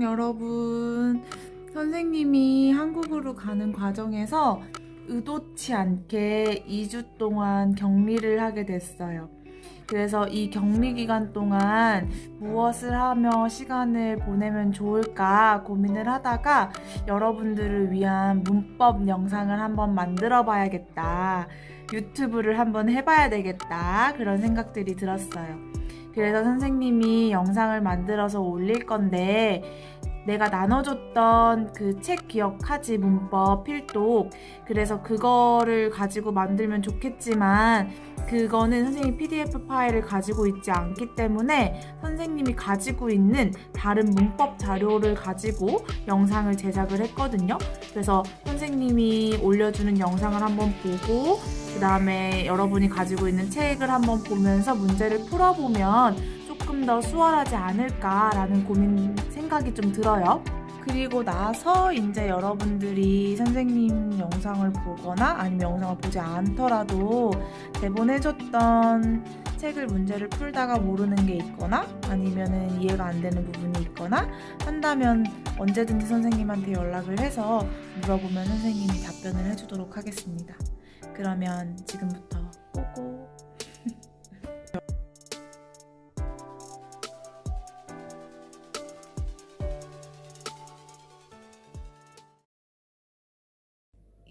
안녕 여러분. 선생님이 한국으로 가는 과정에서 의도치 않게 2주 동안 격리를 하게 됐어요. 그래서 이 격리 기간 동안 무엇을 하며 시간을 보내면 좋을까 고민을 하다가 여러분들을 위한 문법 영상을 한번 만들어 봐야겠다. 유튜브를 한번 해봐야 되겠다. 그런 생각들이 들었어요. 그래서 선생님이 영상을 만들어서 올릴 건데 내가 나눠줬던 그 책 기억하지 문법 필독, 그래서 그거를 가지고 만들면 좋겠지만 그거는 선생님 PDF 파일을 가지고 있지 않기 때문에 선생님이 가지고 있는 다른 문법 자료를 가지고 영상을 제작을 했거든요. 그래서 선생님이 올려주는 영상을 한번 보고 그 다음에 여러분이 가지고 있는 책을 한번 보면서 문제를 풀어보면 조금 더 수월하지 않을까라는 생각이 좀 들어요. 그리고 나서 이제 여러분들이 선생님 영상을 보거나 아니면 영상을 보지 않더라도 대본해줬던 책을 문제를 풀다가 모르는 게 있거나 아니면은 이해가 안 되는 부분이 있거나 한다면 언제든지 선생님한테 연락을 해서 물어보면 선생님이 답변을 해주도록 하겠습니다. 그러면 지금부터 고고.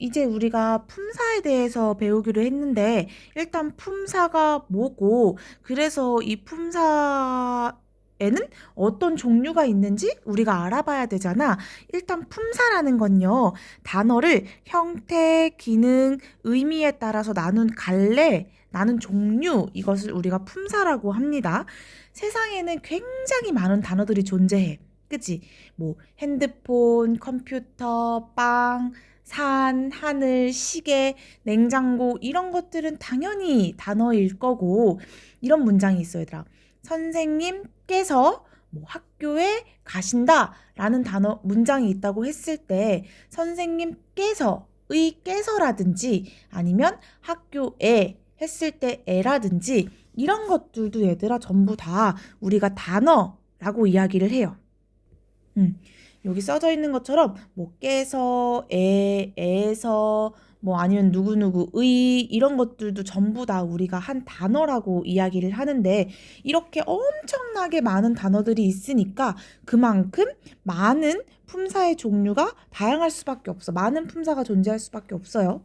이제 우리가 품사에 대해서 배우기로 했는데 일단 품사가 뭐고 그래서 이 품사에는 어떤 종류가 있는지 우리가 알아봐야 되잖아. 일단 품사라는 건요. 단어를 형태, 기능, 의미에 따라서 나눈 갈래, 나눈 종류, 이것을 우리가 품사라고 합니다. 세상에는 굉장히 많은 단어들이 존재해. 그치? 뭐 핸드폰, 컴퓨터, 빵, 산, 하늘, 시계, 냉장고 이런 것들은 당연히 단어일 거고 이런 문장이 있어요, 얘들아. 선생님께서 뭐 학교에 가신다 라는 단어 문장이 있다고 했을 때 선생님께서의 께서라든지 아니면 학교에 했을 때 에라든지 이런 것들도 얘들아 전부 다 우리가 단어라고 이야기를 해요. 여기 써져 있는 것처럼 뭐 깨서, 에서 뭐 아니면 누구누구의 이런 것들도 전부 다 우리가 한 단어라고 이야기를 하는데 이렇게 엄청나게 많은 단어들이 있으니까 그만큼 많은 품사의 종류가 다양할 수밖에 없어. 많은 품사가 존재할 수밖에 없어요.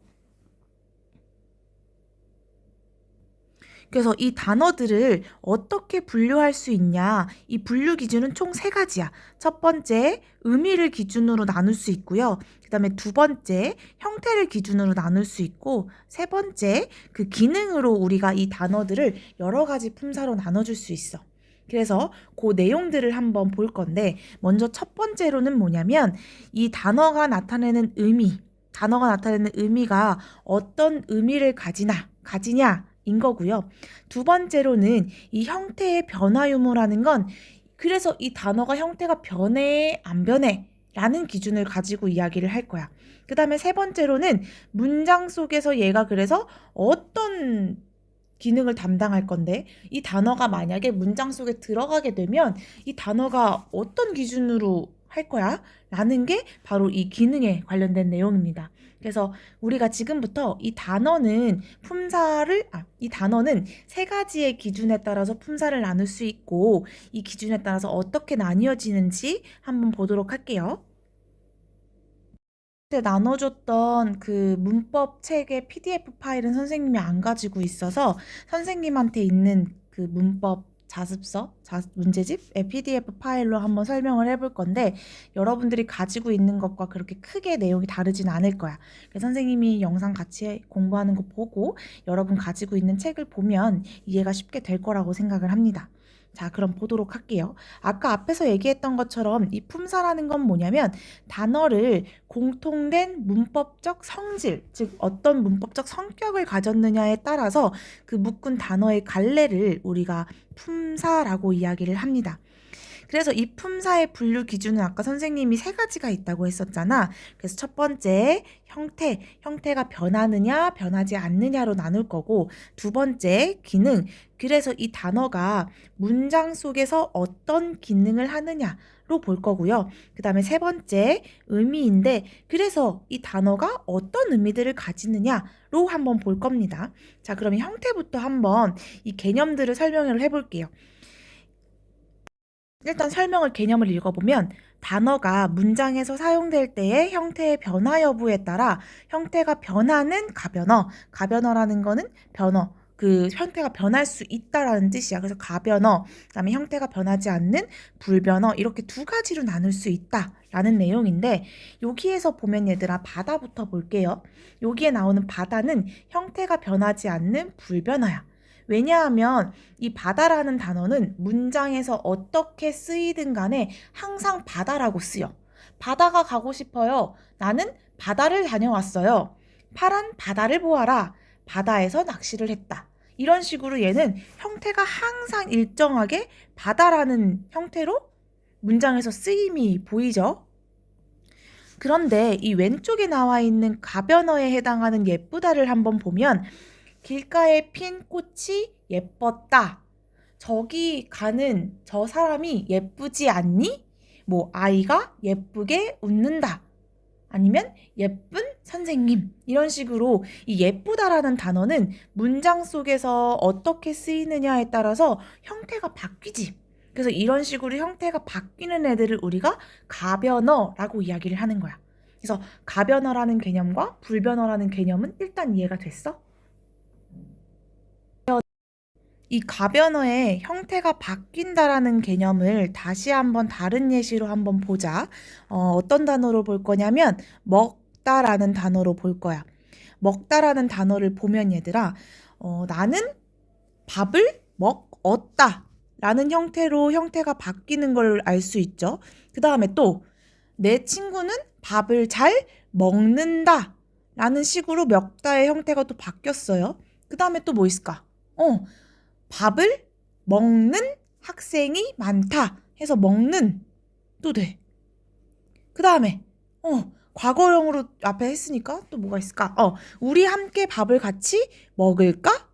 그래서 이 단어들을 어떻게 분류할 수 있냐? 이 분류 기준은 총 3가지야. 첫 번째, 의미를 기준으로 나눌 수 있고요. 그 다음에 두 번째, 형태를 기준으로 나눌 수 있고, 세 번째, 그 기능으로 우리가 이 단어들을 여러 가지 품사로 나눠줄 수 있어. 그래서 그 내용들을 한번 볼 건데, 먼저 첫 번째로는 뭐냐면, 이 단어가 나타내는 의미가 어떤 의미를 가지냐, 인 거고요. 두 번째로는 이 형태의 변화 유무라는 건 그래서 이 단어가 형태가 변해 안 변해 라는 기준을 가지고 이야기를 할 거야. 그 다음에 세 번째로는 문장 속에서 얘가 그래서 어떤 기능을 담당할 건데 이 단어가 만약에 문장 속에 들어가게 되면 이 단어가 어떤 기준으로 할 거야? 라는 게 바로 이 기능에 관련된 내용입니다. 그래서 우리가 지금부터 이 단어는 이 단어는 3가지의 기준에 따라서 품사를 나눌 수 있고 이 기준에 따라서 어떻게 나뉘어지는지 한번 보도록 할게요. 그때 나눠줬던 그 문법 책의 PDF 파일은 선생님이 안 가지고 있어서 선생님한테 있는 그 문법 문제집의 PDF 파일로 한번 설명을 해볼 건데 여러분들이 가지고 있는 것과 그렇게 크게 내용이 다르진 않을 거야. 그래서 선생님이 영상 같이 공부하는 거 보고 여러분 가지고 있는 책을 보면 이해가 쉽게 될 거라고 생각을 합니다. 자, 그럼 보도록 할게요. 아까 앞에서 얘기했던 것처럼 이 품사라는 건 뭐냐면 단어를 공통된 문법적 성질, 즉 어떤 문법적 성격을 가졌느냐에 따라서 그 묶은 단어의 갈래를 우리가 품사라고 이야기를 합니다. 그래서 이 품사의 분류 기준은 아까 선생님이 세 가지가 있다고 했었잖아. 그래서 첫 번째 형태가 변하느냐 변하지 않느냐로 나눌 거고, 두 번째 기능, 그래서 이 단어가 문장 속에서 어떤 기능을 하느냐로 볼 거고요. 그 다음에 세 번째 의미인데, 그래서 이 단어가 어떤 의미들을 가지느냐로 한번 볼 겁니다. 자, 그러면 형태부터 한번 이 개념들을 설명을 해볼게요. 일단 개념을 읽어보면, 단어가 문장에서 사용될 때의 형태의 변화 여부에 따라 형태가 변하는 가변어라는 거는 변어, 그 형태가 변할 수 있다라는 뜻이야. 그래서 가변어, 그다음에 형태가 변하지 않는 불변어, 이렇게 두 가지로 나눌 수 있다라는 내용인데, 여기에서 보면 얘들아, 바다부터 볼게요. 여기에 나오는 바다는 형태가 변하지 않는 불변어야. 왜냐하면 이 바다라는 단어는 문장에서 어떻게 쓰이든 간에 항상 바다라고 쓰여. 바다가 가고 싶어요. 나는 바다를 다녀왔어요. 파란 바다를 보아라. 바다에서 낚시를 했다. 이런 식으로 얘는 형태가 항상 일정하게 바다라는 형태로 문장에서 쓰임이 보이죠? 그런데 이 왼쪽에 나와 있는 가변어에 해당하는 예쁘다를 한번 보면, 길가에 핀 꽃이 예뻤다. 저기 가는 저 사람이 예쁘지 않니? 뭐 아이가 예쁘게 웃는다. 아니면 예쁜 선생님. 이런 식으로 이 예쁘다라는 단어는 문장 속에서 어떻게 쓰이느냐에 따라서 형태가 바뀌지. 그래서 이런 식으로 형태가 바뀌는 애들을 우리가 가변어라고 이야기를 하는 거야. 그래서 가변어라는 개념과 불변어라는 개념은 일단 이해가 됐어? 이 가변어의 형태가 바뀐다라는 개념을 다시 한번 다른 예시로 한번 보자. 어떤 단어로 볼 거냐면 먹다라는 단어로 볼 거야. 먹다라는 단어를 보면 얘들아, 나는 밥을 먹었다 라는 형태로 형태가 바뀌는 걸 알 수 있죠. 그 다음에 또 내 친구는 밥을 잘 먹는다 라는 식으로 먹다의 형태가 또 바뀌었어요. 그 다음에 또 뭐 있을까? 밥을 먹는 학생이 많다 해서 먹는 또 돼. 그 다음에 과거형으로 앞에 했으니까 또 뭐가 있을까? 우리 함께 밥을 같이 먹을까?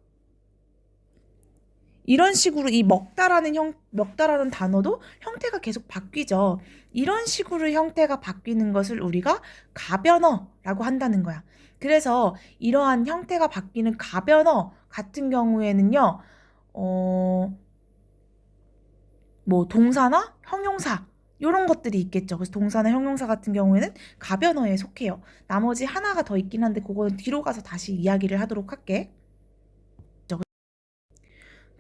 이런 식으로 이 먹다라는 단어도 형태가 계속 바뀌죠. 이런 식으로 형태가 바뀌는 것을 우리가 가변어라고 한다는 거야. 그래서 이러한 형태가 바뀌는 가변어 같은 경우에는요, 뭐 동사나 형용사 이런 것들이 있겠죠. 그래서 동사나 형용사 같은 경우에는 가변어에 속해요. 나머지 하나가 더 있긴 한데 그거는 뒤로 가서 다시 이야기를 하도록 할게.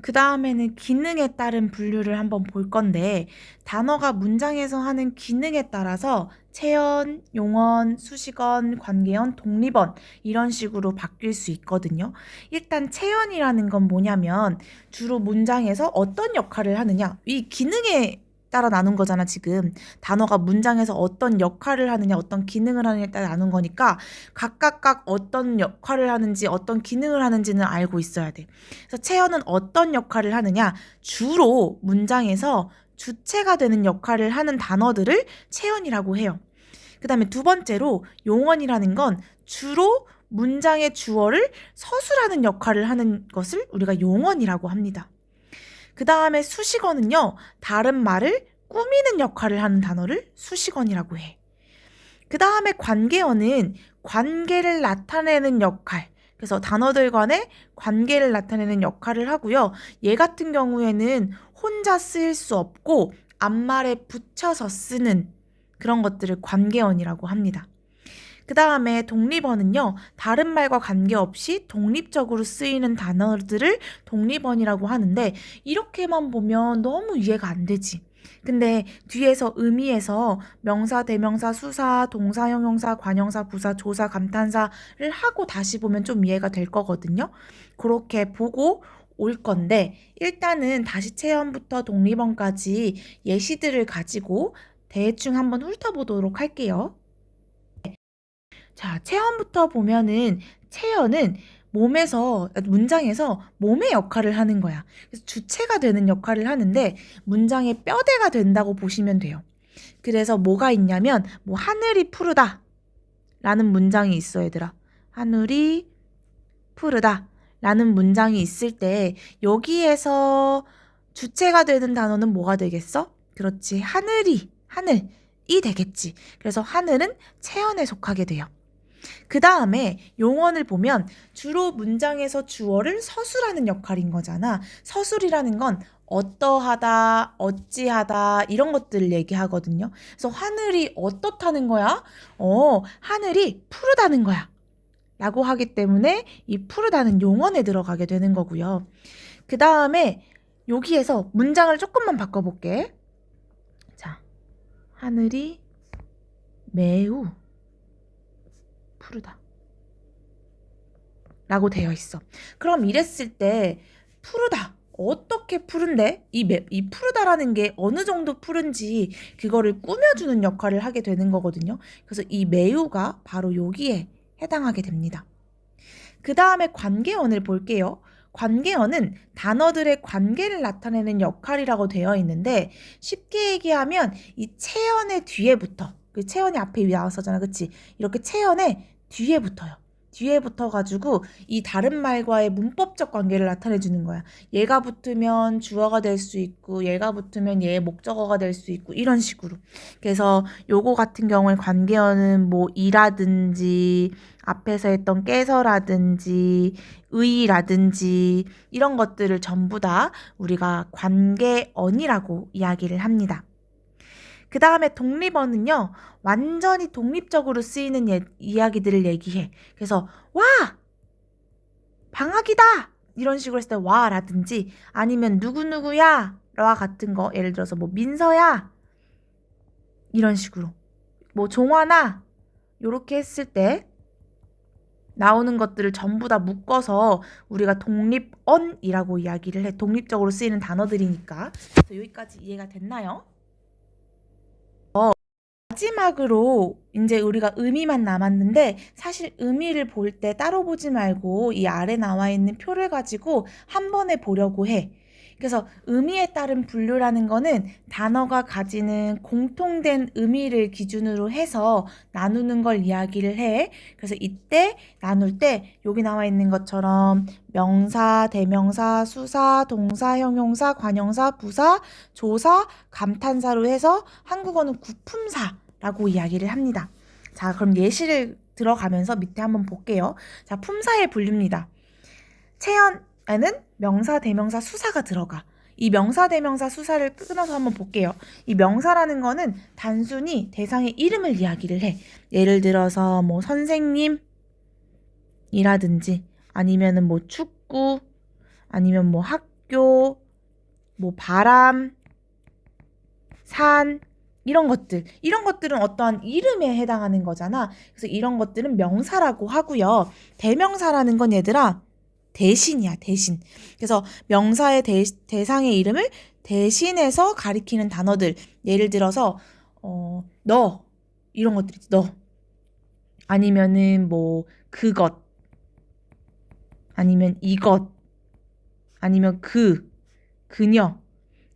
그 다음에는 기능에 따른 분류를 한번 볼 건데, 단어가 문장에서 하는 기능에 따라서 체언, 용언, 수식언, 관계언, 독립언 이런 식으로 바뀔 수 있거든요. 일단 체언이라는 건 뭐냐면 주로 문장에서 어떤 역할을 하느냐, 이 기능에 따라 나눈 거잖아. 지금 단어가 문장에서 어떤 역할을 하느냐, 어떤 기능을 하느냐에 따라 나눈 거니까 각각 어떤 역할을 하는지, 어떤 기능을 하는지는 알고 있어야 돼. 그래서 체언은 어떤 역할을 하느냐, 주로 문장에서 주체가 되는 역할을 하는 단어들을 체언이라고 해요. 그 다음에 두 번째로 용언이라는 건 주로 문장의 주어를 서술하는 역할을 하는 것을 우리가 용언이라고 합니다. 그 다음에 수식어는요, 다른 말을 꾸미는 역할을 하는 단어를 수식어이라고 해. 그 다음에 관계어는 관계를 나타내는 역할, 그래서 단어들 간의 관계를 나타내는 역할을 하고요. 얘 같은 경우에는 혼자 쓰일 수 없고 앞말에 붙여서 쓰는 그런 것들을 관계어이라고 합니다. 그 다음에 독립어는요, 다른 말과 관계없이 독립적으로 쓰이는 단어들을 독립어이라고 하는데, 이렇게만 보면 너무 이해가 안 되지. 근데 뒤에서 의미에서 명사, 대명사, 수사, 동사, 형용사, 관형사, 부사, 조사, 감탄사를 하고 다시 보면 좀 이해가 될 거거든요. 그렇게 보고 올 건데, 일단은 다시 체험부터 독립어까지 예시들을 가지고 대충 한번 훑어보도록 할게요. 자, 체언부터 보면은 체언은 문장에서 몸의 역할을 하는 거야. 그래서 주체가 되는 역할을 하는데 문장의 뼈대가 된다고 보시면 돼요. 그래서 뭐가 있냐면 뭐 하늘이 푸르다 라는 문장이 있어 얘들아. 하늘이 푸르다 라는 문장이 있을 때 여기에서 주체가 되는 단어는 뭐가 되겠어? 그렇지. 하늘이 되겠지. 그래서 하늘은 체언에 속하게 돼요. 그 다음에 용언을 보면 주로 문장에서 주어를 서술하는 역할인 거잖아. 서술이라는 건 어떠하다, 어찌하다 이런 것들을 얘기하거든요. 그래서 하늘이 어떻다는 거야? 하늘이 푸르다는 거야. 라고 하기 때문에 이 푸르다는 용언에 들어가게 되는 거고요. 그 다음에 여기에서 문장을 조금만 바꿔볼게. 자, 하늘이 매우 푸르다 라고 되어 있어. 그럼 이랬을 때 푸르다 어떻게 푸른데? 이 푸르다라는 게 어느 정도 푸른지 그거를 꾸며주는 역할을 하게 되는 거거든요. 그래서 이 매우가 바로 여기에 해당하게 됩니다. 그 다음에 관계어를 볼게요. 관계어는 단어들의 관계를 나타내는 역할이라고 되어 있는데 쉽게 얘기하면 이 체언의 뒤에부터 그 체언이 앞에 나왔었잖아. 그치? 이렇게 체언의 뒤에 붙어요. 뒤에 붙어가지고 이 다른 말과의 문법적 관계를 나타내 주는 거야. 얘가 붙으면 주어가 될 수 있고 얘가 붙으면 얘의 목적어가 될 수 있고 이런 식으로. 그래서 요거 같은 경우에 관계어는 뭐 이라든지 앞에서 했던 깨서라든지 의라든지 이런 것들을 전부 다 우리가 관계어이라고 이야기를 합니다. 그 다음에 독립어는요. 완전히 독립적으로 쓰이는 이야기들을 얘기해. 그래서 와! 방학이다! 이런 식으로 했을 때 와 라든지 아니면 누구누구야 와 같은 거 예를 들어서 뭐 민서야 이런 식으로 뭐 종환아 요렇게 했을 때 나오는 것들을 전부 다 묶어서 우리가 독립언이라고 이야기를 해. 독립적으로 쓰이는 단어들이니까. 그래서 여기까지 이해가 됐나요? 마지막으로 이제 우리가 의미만 남았는데 사실 의미를 볼 때 따로 보지 말고 이 아래 나와 있는 표를 가지고 한 번에 보려고 해. 그래서 의미에 따른 분류라는 거는 단어가 가지는 공통된 의미를 기준으로 해서 나누는 걸 이야기를 해. 그래서 이때 나눌 때 여기 나와 있는 것처럼 명사, 대명사, 수사, 동사, 형용사, 관형사, 부사, 조사, 감탄사로 해서 한국어는 구품사라고 이야기를 합니다. 자, 그럼 예시를 들어가면서 밑에 한번 볼게요. 자, 품사의 분류입니다. 체언에는 명사, 대명사, 수사가 들어가. 이 명사, 대명사, 수사를 끊어서 한번 볼게요. 이 명사라는 거는 단순히 대상의 이름을 이야기를 해. 예를 들어서 뭐 선생님이라든지 아니면은 뭐 축구 아니면 뭐 학교 뭐 바람 산 이런 것들은 어떠한 이름에 해당하는 거잖아. 그래서 이런 것들은 명사라고 하고요. 대명사라는 건 얘들아 대신이야, 대신. 그래서 명사의 대상의 이름을 대신해서 가리키는 단어들. 예를 들어서 너 이런 것들이지. 너 아니면은 뭐 그것 아니면 이것 아니면 그녀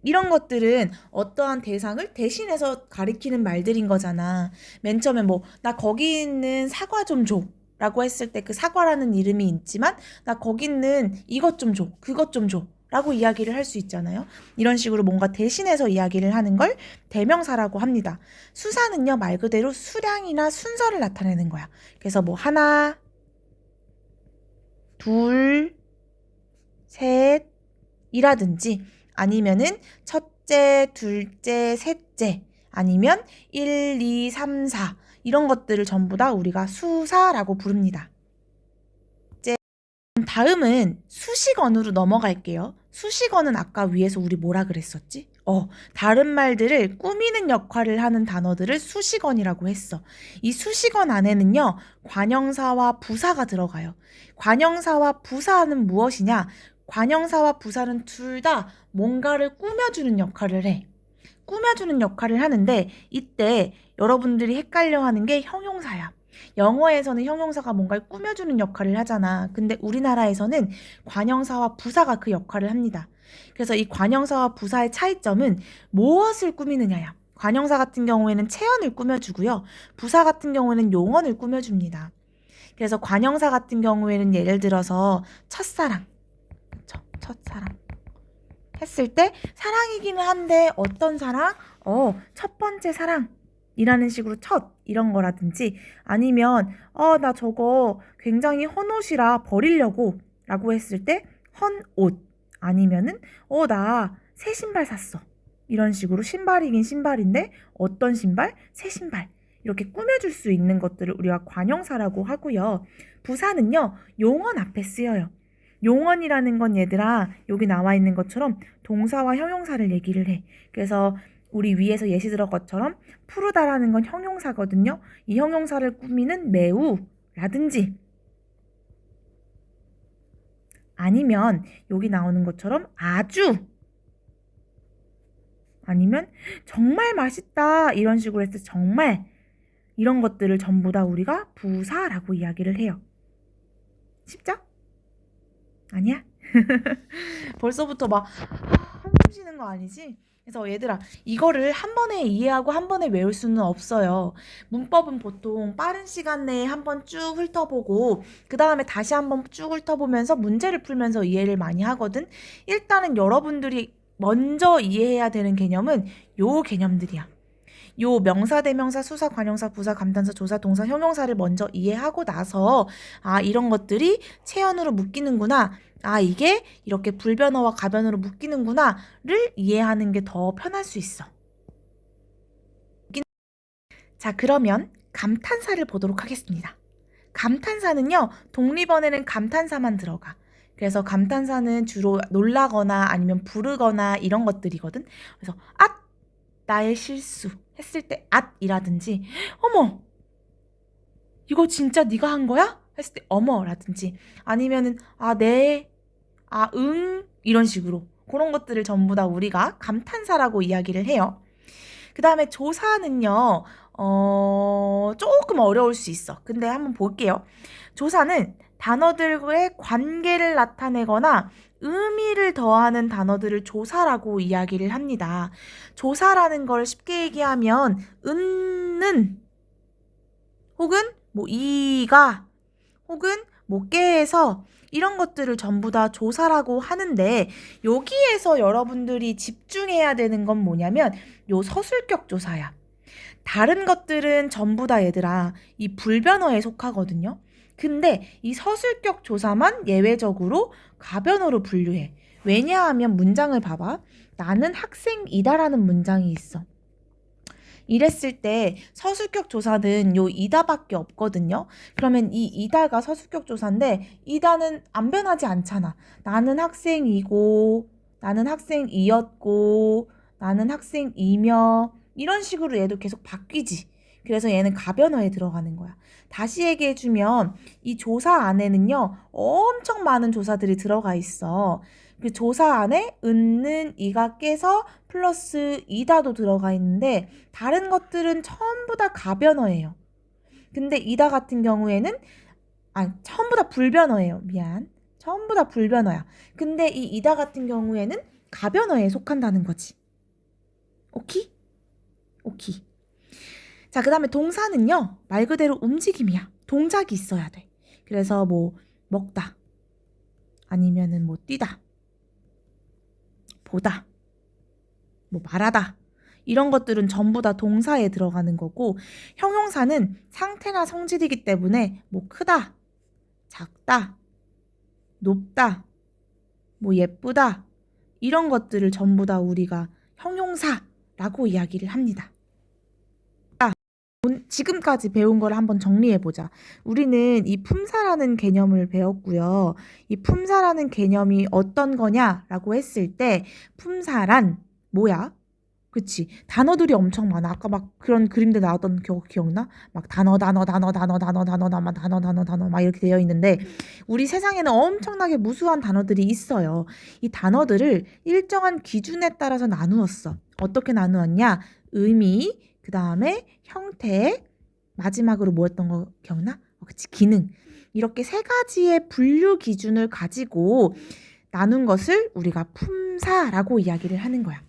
이런 것들은 어떠한 대상을 대신해서 가리키는 말들인 거잖아. 맨 처음에 뭐 나 거기 있는 사과 좀 줘. 라고 했을 때 그 사과라는 이름이 있지만 나 거기 있는 이것 좀 줘. 그것 좀 줘. 라고 이야기를 할 수 있잖아요. 이런 식으로 뭔가 대신해서 이야기를 하는 걸 대명사라고 합니다. 수사는요 말 그대로 수량이나 순서를 나타내는 거야. 그래서 뭐 하나, 둘, 셋 이라든지 아니면은 첫째, 둘째, 셋째 아니면 1, 2, 3, 4 이런 것들을 전부 다 우리가 수사라고 부릅니다. 다음은 수식어로 넘어갈게요. 수식어는 아까 위에서 우리 뭐라 그랬었지? 다른 말들을 꾸미는 역할을 하는 단어들을 수식어라고 했어. 이 수식어 안에는요, 관형사와 부사가 들어가요. 관형사와 부사는 무엇이냐? 관형사와 부사는 둘 다 뭔가를 꾸며주는 역할을 해. 꾸며주는 역할을 하는데 이때 여러분들이 헷갈려 하는 게 형용사야. 영어에서는 형용사가 뭔가를 꾸며주는 역할을 하잖아. 근데 우리나라에서는 관형사와 부사가 그 역할을 합니다. 그래서 이 관형사와 부사의 차이점은 무엇을 꾸미느냐야. 관형사 같은 경우에는 체언을 꾸며주고요. 부사 같은 경우에는 용언을 꾸며줍니다. 그래서 관형사 같은 경우에는 예를 들어서 첫사랑, 그쵸? 첫사랑 했을 때 사랑이기는 한데 어떤 사랑? 첫 번째 사랑 이라는 식으로 첫 이런 거라든지 아니면 나 저거 굉장히 헌 옷이라 버리려고 라고 했을 때 헌 옷 아니면은 나 새 신발 샀어 이런 식으로 신발이긴 신발인데 어떤 신발? 새 신발 이렇게 꾸며줄 수 있는 것들을 우리가 관형사라고 하고요. 부사는요 용언 앞에 쓰여요. 용언이라는 건 얘들아 여기 나와 있는 것처럼 동사와 형용사를 얘기를 해. 그래서 우리 위에서 예시 들어 것처럼 푸르다라는 건 형용사거든요. 이 형용사를 꾸미는 매우 라든지 아니면 여기 나오는 것처럼 아주 아니면 정말 맛있다 이런 식으로 해서 정말 이런 것들을 전부 다 우리가 부사라고 이야기를 해요. 쉽죠? 아니야? 벌써부터 막 한숨 쉬는 거 아니지? 그래서 얘들아 이거를 한 번에 이해하고 한 번에 외울 수는 없어요. 문법은 보통 빠른 시간 내에 한 번 쭉 훑어보고 그 다음에 다시 한 번 쭉 훑어보면서 문제를 풀면서 이해를 많이 하거든. 일단은 여러분들이 먼저 이해해야 되는 개념은 요 개념들이야. 요 명사, 대명사, 수사, 관형사, 부사, 감탄사, 조사, 동사, 형용사를 먼저 이해하고 나서 이런 것들이 체언으로 묶이는구나. 이게 이렇게 불변어와 가변어로 묶이는구나를 이해하는 게 더 편할 수 있어. 자, 그러면 감탄사를 보도록 하겠습니다. 감탄사는요, 독립어에는 감탄사만 들어가. 그래서 감탄사는 주로 놀라거나 아니면 부르거나 이런 것들이거든. 그래서 나의 실수 했을 때 앗이라든지 어머 이거 진짜 네가 한 거야? 했을 때 어머라든지 아니면은 네, 응 이런 식으로 그런 것들을 전부 다 우리가 감탄사라고 이야기를 해요. 그 다음에 조사는요 조금 어려울 수 있어. 근데 한번 볼게요. 조사는 단어들과의 관계를 나타내거나 의미를 더하는 단어들을 조사라고 이야기를 합니다. 조사라는 걸 쉽게 얘기하면 은는 혹은 뭐 이가 혹은 뭐 깨에서 이런 것들을 전부 다 조사라고 하는데 여기에서 여러분들이 집중해야 되는 건 뭐냐면 요 서술격 조사야. 다른 것들은 전부 다 얘들아 이 불변어에 속하거든요. 근데 이 서술격 조사만 예외적으로 가변어로 분류해. 왜냐하면 문장을 봐봐. 나는 학생이다라는 문장이 있어. 이랬을 때 서술격 조사는 요 이다밖에 없거든요. 그러면 이 이다가 서술격 조사인데 이다는 안 변하지 않잖아. 나는 학생이고 나는 학생이었고 나는 학생이며 이런 식으로 얘도 계속 바뀌지. 그래서 얘는 가변어에 들어가는 거야. 다시 얘기해주면 이 조사 안에는요 엄청 많은 조사들이 들어가 있어. 그 조사 안에 은는 이가 깨서 플러스 이다도 들어가 있는데 다른 것들은 전부 다 가변어예요. 근데 이다 같은 경우에는 전부 다 불변어예요. 미안. 전부 다 불변어야. 근데 이 이다 같은 경우에는 가변어에 속한다는 거지. 오케이? 오케이. 자, 그 다음에 동사는요. 말 그대로 움직임이야. 동작이 있어야 돼. 그래서 뭐 먹다 아니면은 뭐 뛰다 보다 뭐 말하다 이런 것들은 전부 다 동사에 들어가는 거고 형용사는 상태나 성질이기 때문에 뭐 크다 작다 높다 뭐 예쁘다 이런 것들을 전부 다 우리가 형용사라고 이야기를 합니다. 지금까지 배운 걸 한번 정리해보자. 우리는 이 품사라는 개념을 배웠고요. 이 품사라는 개념이 어떤 거냐라고 했을 때 품사란 뭐야? 그치? 단어들이 엄청 많아. 아까 막 그런 그림들 나왔던 기억나? 막 단어 막 이렇게 되어 있는데 우리 세상에는 엄청나게 무수한 단어들이 있어요. 이 단어들을 일정한 기준에 따라서 나누었어. 어떻게 나누었냐? 의미, 그 다음에 형태, 마지막으로 뭐였던 거 기억나? 그치, 기능. 이렇게 세 가지의 분류 기준을 가지고 나눈 것을 우리가 품사라고 이야기를 하는 거야.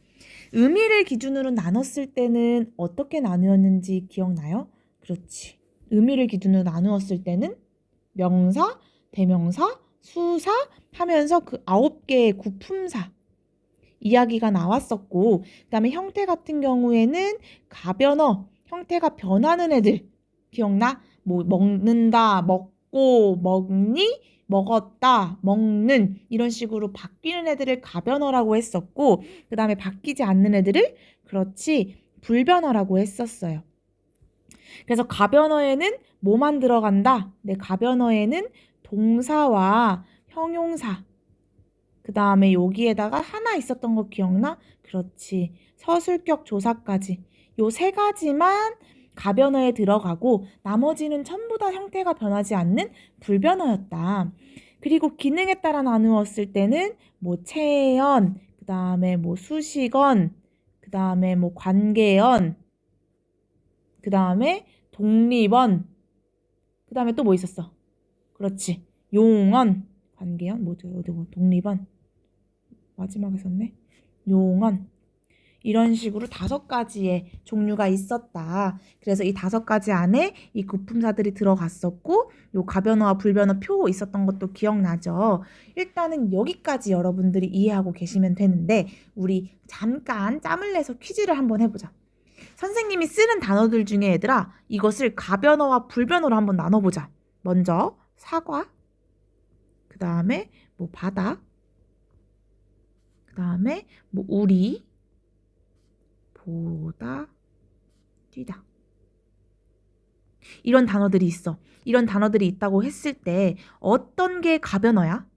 의미를 기준으로 나눴을 때는 어떻게 나누었는지 기억나요? 그렇지. 의미를 기준으로 나누었을 때는 명사, 대명사, 수사 하면서 그 9개의 구품사 이야기가 나왔었고, 그 다음에 형태 같은 경우에는 가변어, 형태가 변하는 애들 기억나? 뭐 먹는다, 먹고, 먹니, 먹었다, 먹는 이런 식으로 바뀌는 애들을 가변어라고 했었고, 그 다음에 바뀌지 않는 애들을 그렇지 불변어라고 했었어요. 그래서 가변어에는 뭐만 들어간다? 네, 가변어에는 동사와 형용사, 그 다음에 여기에다가 하나 있었던 거 기억나? 그렇지. 서술격 조사까지. 요 세 가지만 가변어에 들어가고 나머지는 전부 다 형태가 변하지 않는 불변어였다. 그리고 기능에 따라 나누었을 때는 뭐 체언, 그 다음에 뭐 수식언, 그 다음에 뭐 관계언, 그 다음에 독립언, 그 다음에 또 뭐 있었어? 그렇지. 용언, 관계언, 뭐죠? 어디 뭐 독립언. 마지막에 썼네. 용언. 이런 식으로 5가지의 종류가 있었다. 그래서 이 5가지 안에 이 구품사들이 들어갔었고 요 가변어와 불변어 표 있었던 것도 기억나죠? 일단은 여기까지 여러분들이 이해하고 계시면 되는데 우리 잠깐 짬을 내서 퀴즈를 한번 해보자. 선생님이 쓰는 단어들 중에 얘들아 이것을 가변어와 불변어로 한번 나눠보자. 먼저 사과, 그 다음에 뭐 바다, 그 다음에 뭐 우리, 보다, 뛰다. 이런 단어들이 있어. 이런 단어들이 있다고 했을 때 어떤 게 가변어야?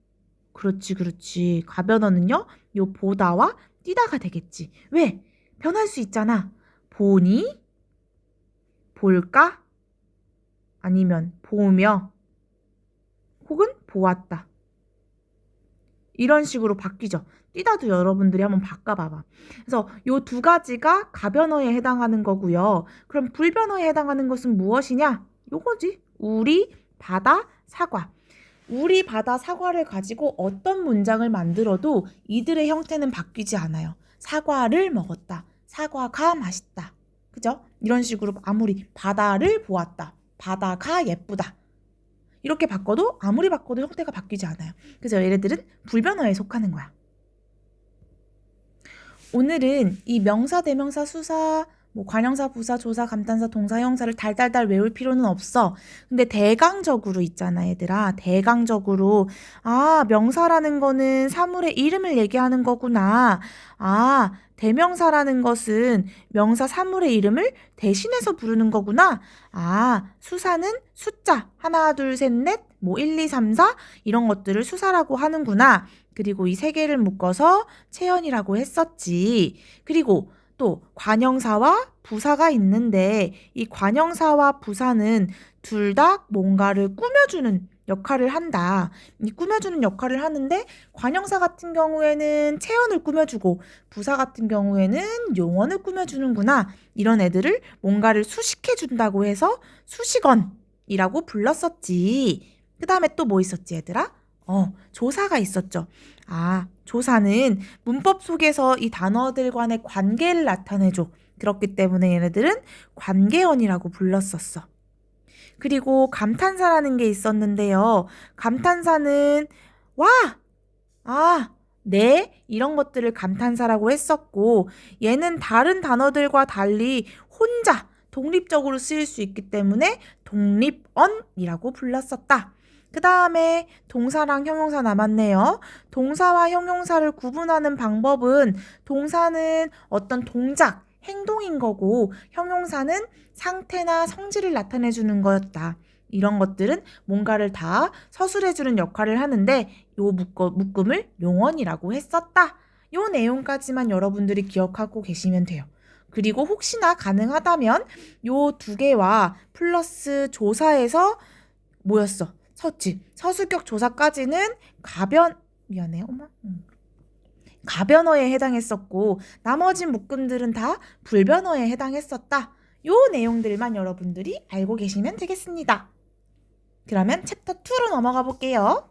그렇지. 가변어는요. 요 보다와 뛰다가 되겠지. 왜? 변할 수 있잖아. 보니, 볼까? 아니면 보며, 혹은 보았다. 이런 식으로 바뀌죠. 뛰다도 여러분들이 한번 바꿔봐봐. 그래서 요 2가지가 가변어에 해당하는 거고요. 그럼 불변어에 해당하는 것은 무엇이냐? 요거지. 우리, 바다, 사과. 우리, 바다, 사과를 가지고 어떤 문장을 만들어도 이들의 형태는 바뀌지 않아요. 사과를 먹었다. 사과가 맛있다. 그죠? 이런 식으로 아무리 바다를 보았다. 바다가 예쁘다. 이렇게 바꿔도 아무리 바꿔도 형태가 바뀌지 않아요. 그래서 얘네들은 불변어에 속하는 거야. 오늘은 이 명사, 대명사, 수사, 뭐 관형사, 부사, 조사, 감탄사, 동사, 형사를 달달달 외울 필요는 없어. 근데 대강적으로 있잖아, 얘들아. 대강적으로 명사라는 거는 사물의 이름을 얘기하는 거구나. 대명사라는 것은 명사 사물의 이름을 대신해서 부르는 거구나. 수사는 숫자 하나, 둘, 셋, 넷, 뭐 1, 2, 3, 4 이런 것들을 수사라고 하는구나. 그리고 이 3개를 묶어서 체언이라고 했었지. 그리고 또 관형사와 부사가 있는데 이 관형사와 부사는 둘 다 뭔가를 꾸며주는 역할을 한다. 이 꾸며주는 역할을 하는데 관형사 같은 경우에는 체언을 꾸며주고 부사 같은 경우에는 용언을 꾸며주는구나. 이런 애들을 뭔가를 수식해준다고 해서 수식언이라고 불렀었지. 그 다음에 또 뭐 있었지 얘들아? 조사가 있었죠. 조사는 문법 속에서 이 단어들 간의 관계를 나타내줘. 그렇기 때문에 얘네들은 관계언이라고 불렀었어. 그리고 감탄사라는 게 있었는데요. 감탄사는 와! 네, 이런 것들을 감탄사라고 했었고 얘는 다른 단어들과 달리 혼자 독립적으로 쓰일 수 있기 때문에 독립언이라고 불렀었다. 그 다음에 동사랑 형용사 남았네요. 동사와 형용사를 구분하는 방법은 동사는 어떤 동작, 행동인 거고 형용사는 상태나 성질을 나타내주는 거였다. 이런 것들은 뭔가를 다 서술해주는 역할을 하는데 요 묶음을 용언이라고 했었다. 요 내용까지만 여러분들이 기억하고 계시면 돼요. 그리고 혹시나 가능하다면 요 2개와 플러스 조사에서 뭐였어? 서술격 조사까지는 가변어에 해당했었고 나머지 묶음들은 다 불변어에 해당했었다. 요 내용들만 여러분들이 알고 계시면 되겠습니다. 그러면 챕터 2로 넘어가 볼게요.